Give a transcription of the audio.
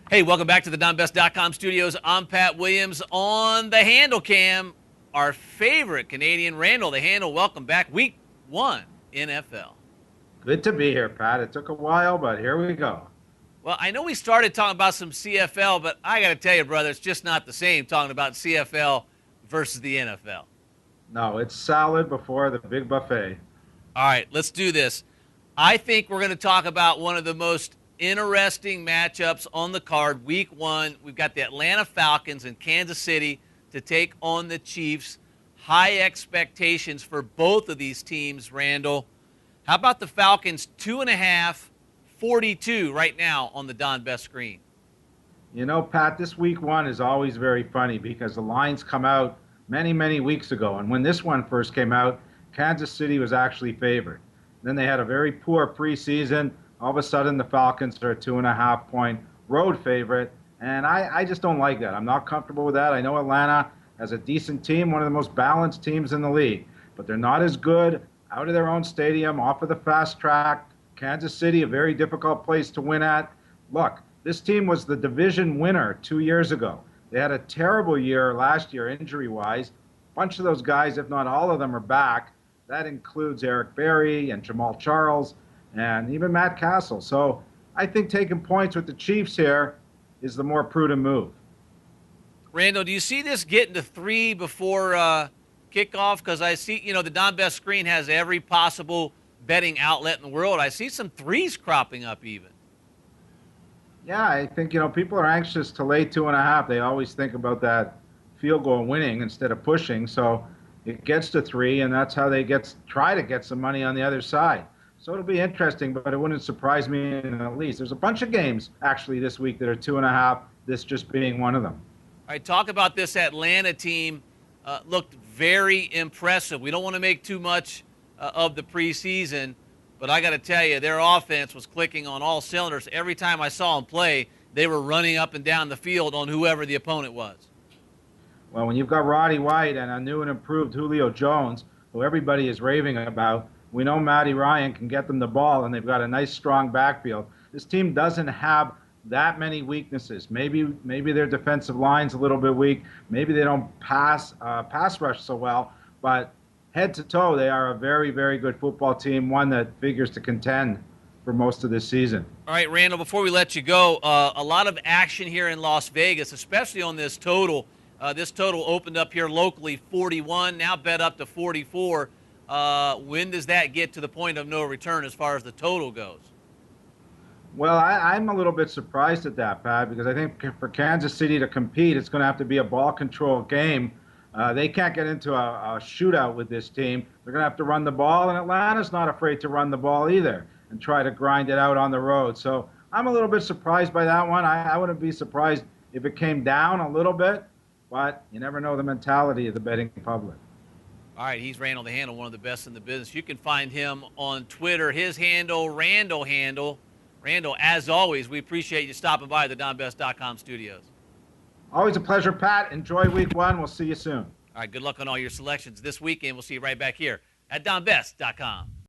Hey, welcome back to the DonBest.com studios. I'm Pat Williams on the Handle Cam. Our favorite Canadian, Randall the Handle. Welcome back. Week 1 NFL. Good to be here, Pat. It took a while, but here we go. Well, I know we started talking about some CFL, but I got to tell you, brother, it's just not the same talking about CFL versus the NFL. No, it's salad before the big buffet. All right, let's do this. I think we're going to talk about one of the most interesting matchups on the card, week 1. We've got the Atlanta Falcons in Kansas City to take on the Chiefs. High expectations for both of these teams, Randall. How about the Falcons 2.5, 42 right now on the Don Best screen? You know, Pat, this week 1 is always very funny because the lines come out many, many weeks ago. And when this one first came out, Kansas City was actually favored. Then they had a very poor preseason. All of a sudden, the Falcons are a 2.5-point road favorite. And I just don't like that. I'm not comfortable with that. I know Atlanta has a decent team, one of the most balanced teams in the league, but they're not as good out of their own stadium, off of the fast track. Kansas City, a very difficult place to win at. Look, this team was the division winner 2 years ago. They had a terrible year last year, injury-wise. A bunch of those guys, if not all of them, are back. That includes Eric Berry and Jamal Charles and even Matt Castle. So I think taking points with the Chiefs here is the more prudent move. Randall, do you see this getting to 3 before kickoff? Because I see, the Don Best screen has every possible betting outlet in the world. I see some 3s cropping up even. Yeah, I think, people are anxious to lay 2.5. They always think about that field goal winning instead of pushing. So it gets to 3, and that's how they try to get some money on the other side. So it'll be interesting, but it wouldn't surprise me in the least. There's a bunch of games actually this week that are 2.5, this just being one of them. All right, talk about this Atlanta team. Looked very impressive. We don't want to make too much of the preseason, but I got to tell you, their offense was clicking on all cylinders. Every time I saw them play, they were running up and down the field on whoever the opponent was. Well, when you've got Roddy White and a new and improved Julio Jones, who everybody is raving about, we know Matty Ryan can get them the ball, and they've got a nice, strong backfield. This team doesn't have that many weaknesses. Maybe their defensive line's a little bit weak. Maybe they don't pass rush so well. But head to toe, they are a very, very good football team, one that figures to contend for most of this season. All right, Randall, before we let you go, a lot of action here in Las Vegas, especially on this total. This total opened up here locally 41, now bet up to 44. When does that get to the point of no return as far as the total goes? Well, I'm a little bit surprised at that, Pat, because I think for Kansas City to compete, it's going to have to be a ball control game. They can't get into a shootout with this team. They're going to have to run the ball, and Atlanta's not afraid to run the ball either and try to grind it out on the road. So I'm a little bit surprised by that one. I wouldn't be surprised if it came down a little bit, but you never know the mentality of the betting public. All right, he's Randall the Handle, one of the best in the business. You can find him on Twitter. His handle, Randall Handle. Randall, as always, we appreciate you stopping by the DonBest.com studios. Always a pleasure, Pat. Enjoy week 1. We'll see you soon. All right, good luck on all your selections this weekend. We'll see you right back here at DonBest.com.